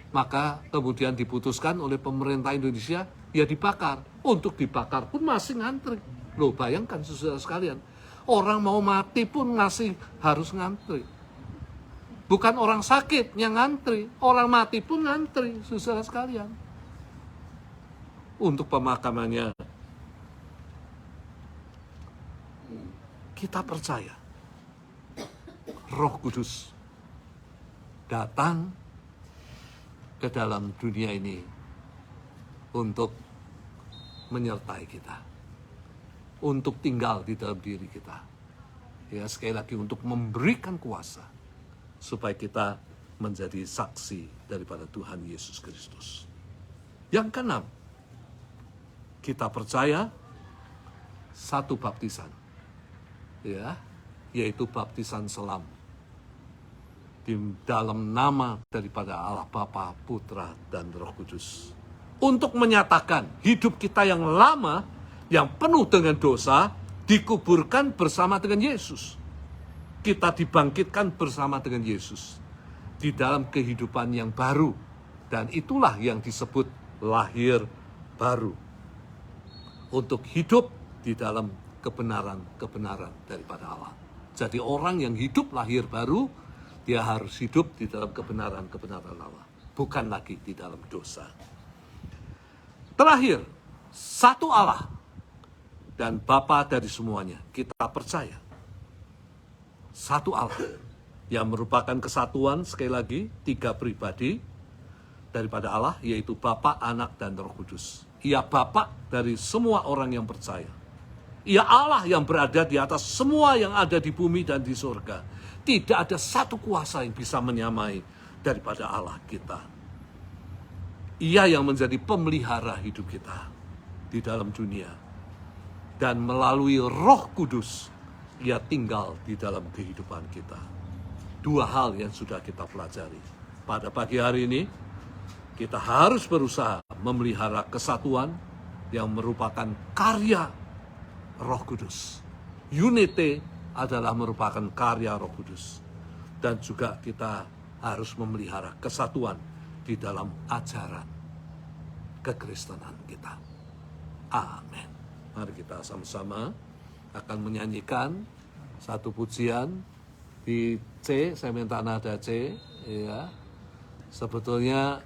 Maka kemudian diputuskan oleh pemerintah Indonesia, ya dibakar. Untuk dibakar pun masih ngantri. Loh, bayangkan saudara sekalian. Orang mau mati pun masih harus ngantri. Bukan orang sakit yang ngantri, orang mati pun ngantri, saudara sekalian. Untuk pemakamannya. Kita percaya Roh Kudus datang ke dalam dunia ini untuk menyertai kita, untuk tinggal di dalam diri kita. Ya, sekali lagi untuk memberikan kuasa supaya kita menjadi saksi daripada Tuhan Yesus Kristus. Yang keenam, kita percaya satu baptisan. Ya, yaitu baptisan selam di dalam nama daripada Allah Bapa, Putra, dan Roh Kudus, untuk menyatakan hidup kita yang lama yang penuh dengan dosa, dikuburkan bersama dengan Yesus. Kita dibangkitkan bersama dengan Yesus di dalam kehidupan yang baru. Dan itulah yang disebut lahir baru. Untuk hidup di dalam kebenaran-kebenaran daripada Allah. Jadi orang yang hidup lahir baru, dia harus hidup di dalam kebenaran-kebenaran Allah. Bukan lagi di dalam dosa. Terakhir, satu Allah dan Bapa dari semuanya. Kita percaya. Satu Allah yang merupakan kesatuan, sekali lagi, 3 pribadi daripada Allah, yaitu Bapa, Anak, dan Roh Kudus. Ia Bapa dari semua orang yang percaya. Ia Allah yang berada di atas semua yang ada di bumi dan di surga. Tidak ada satu kuasa yang bisa menyamai daripada Allah kita. Ia yang menjadi pemelihara hidup kita di dalam dunia. Dan melalui Roh Kudus, Ia tinggal di dalam kehidupan kita. 2 hal yang sudah kita pelajari. Pada pagi hari ini, kita harus berusaha memelihara kesatuan yang merupakan karya Roh Kudus. Unity adalah merupakan karya Roh Kudus. Dan juga kita harus memelihara kesatuan di dalam ajaran kekristenan kita. Amin. Mari kita sama-sama akan menyanyikan satu pujian di C. Saya minta nada C. Ya. Sebetulnya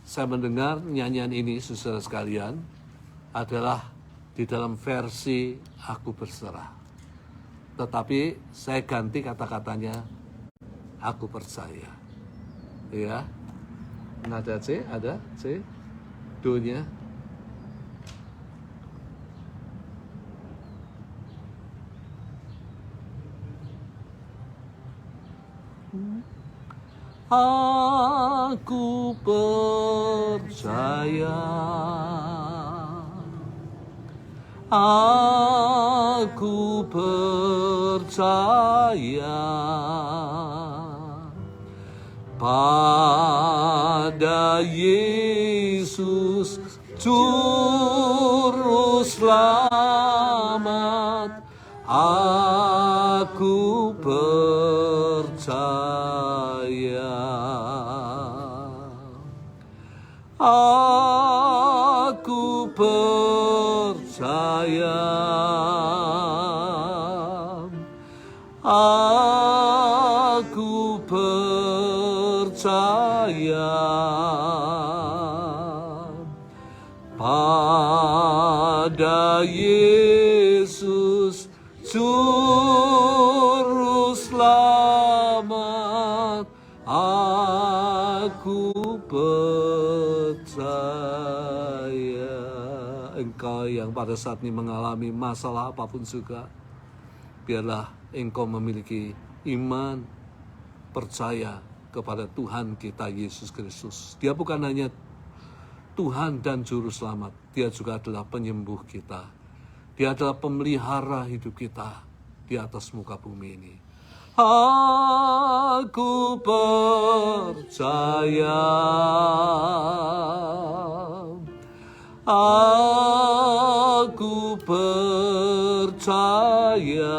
saya mendengar nyanyian ini, saudara sekalian, adalah di dalam versi Aku Berserah. Tetapi saya ganti kata-katanya, Aku Percaya. Ya, nada C, ada C, Do-nya. Aku percaya, aku percaya pada Yesus Juru Selamat. Aku percaya, aku percaya, aku percaya pada Yesus Juru Selamat. Aku percaya. Engkau yang pada saat ini mengalami masalah apapun juga, biarlah engkau memiliki iman, percaya kepada Tuhan kita Yesus Kristus. Dia bukan hanya Tuhan dan Juru Selamat, Dia juga adalah penyembuh kita. Dia adalah pemelihara hidup kita di atas muka bumi ini. Aku percaya, aku percaya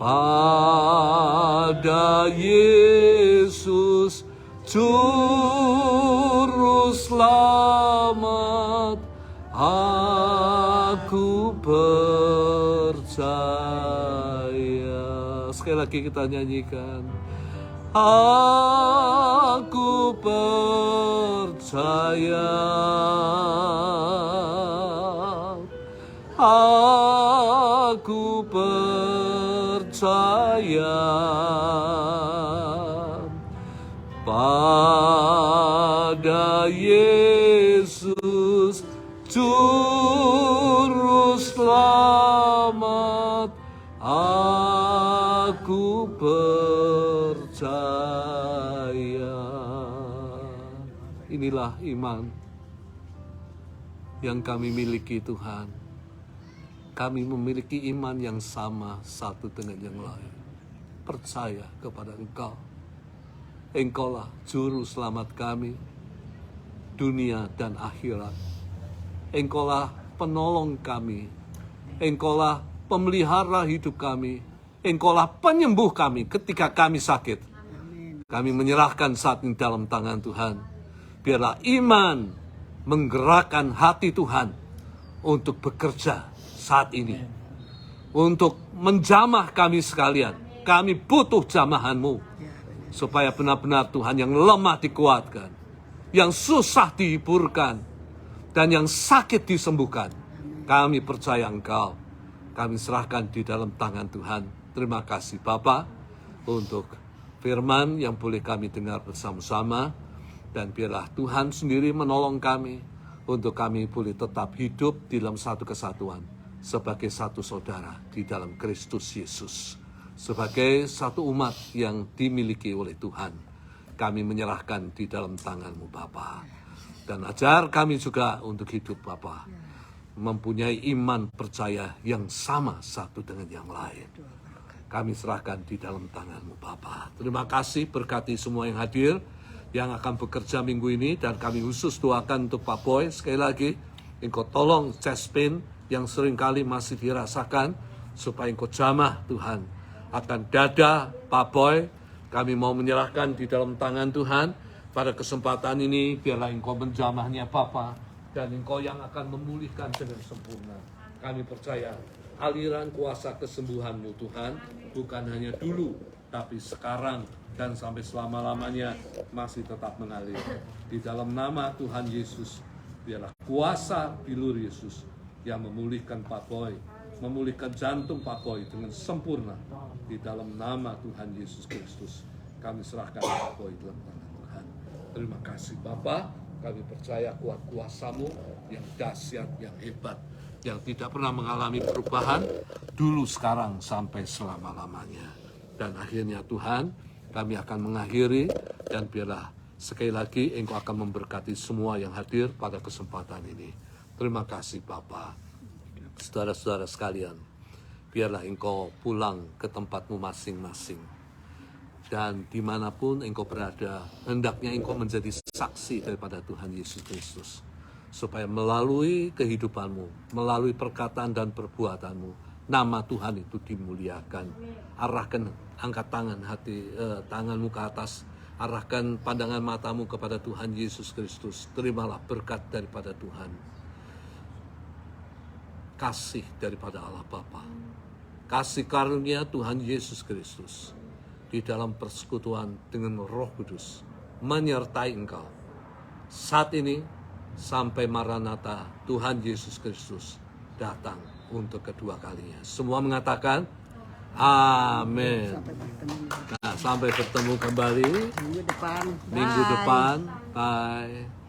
pada Yesus Juru Selamat. Aku percaya. Sekali lagi kita nyanyikan. Aku percaya, aku percaya pada Yesus Juru Selamat. Aku percaya. Inilah iman yang kami miliki, Tuhan. Kami memiliki iman yang sama satu dengan yang lain. Percaya kepada Engkau. Engkaulah Juru Selamat kami, dunia dan akhirat. Engkaulah penolong kami. Engkaulah pemelihara hidup kami. Engkaulah penyembuh kami ketika kami sakit. Kami menyerahkan saat ini dalam tangan Tuhan. Biarlah iman menggerakkan hati Tuhan untuk bekerja saat ini. Untuk menjamah kami sekalian. Kami butuh jamahan-Mu. Supaya benar-benar Tuhan yang lemah dikuatkan. Yang susah dihiburkan. Dan yang sakit disembuhkan. Kami percaya Engkau. Kami serahkan di dalam tangan Tuhan. Terima kasih Bapa untuk firman yang boleh kami dengar bersama-sama. Dan biarlah Tuhan sendiri menolong kami. Untuk kami boleh tetap hidup di dalam satu kesatuan. Sebagai satu saudara di dalam Kristus Yesus. Sebagai satu umat yang dimiliki oleh Tuhan. Kami menyerahkan di dalam tangan-Mu Bapa. Dan ajar kami juga untuk hidup Bapa. Mempunyai iman percaya yang sama satu dengan yang lain. Kami serahkan di dalam tangan-Mu Bapa. Terima kasih berkati semua yang hadir. Yang akan bekerja minggu ini. Dan kami khusus doakan untuk Pak Boy. Sekali lagi. Engkau tolong chest pain yang seringkali masih dirasakan. Supaya Engkau jamah Tuhan. Akan dada Pak Boy. Kami mau menyerahkan di dalam tangan Tuhan. Pada kesempatan ini biarlah Engkau menjamahnya Bapa. Dan Engkau yang akan memulihkan dengan sempurna. Kami percaya aliran kuasa kesembuhan-Mu Tuhan. Bukan hanya dulu. Tapi sekarang dan sampai selama-lamanya masih tetap mengalir. Di dalam nama Tuhan Yesus. Biarlah kuasa bilur Yesus. Yang memulihkan Pak Boy. Memulihkan jantung Pak Boy dengan sempurna. Di dalam nama Tuhan Yesus Kristus. Kami serahkan Pak Boy dalam tangan Tuhan. Terima kasih Bapa. Kami percaya kuat kuasa-Mu yang dahsyat, yang hebat. Yang tidak pernah mengalami perubahan. Dulu, sekarang, sampai selama-lamanya. Dan akhirnya Tuhan, kami akan mengakhiri. Dan biarlah sekali lagi Engkau akan memberkati semua yang hadir pada kesempatan ini. Terima kasih Bapa. Saudara-saudara sekalian, biarlah Engkau pulang ke tempat-Mu masing-masing. Dan dimanapun Engkau berada, hendaknya Engkau menjadi saksi daripada Tuhan Yesus Kristus. Supaya melalui kehidupan-Mu, melalui perkataan dan perbuatan-Mu, nama Tuhan itu dimuliakan. Arahkan, angkat tangan-Mu ke atas. Arahkan pandangan mata-Mu kepada Tuhan Yesus Kristus. Terimalah berkat daripada Tuhan. Kasih daripada Allah Bapa. Kasih karunia Tuhan Yesus Kristus. Di dalam persekutuan dengan Roh Kudus menyertai engkau saat ini sampai Maranatha Tuhan Yesus Kristus datang untuk kedua kalinya. Semua mengatakan amin. Sampai bertemu kembali minggu depan. Minggu depan. Bye.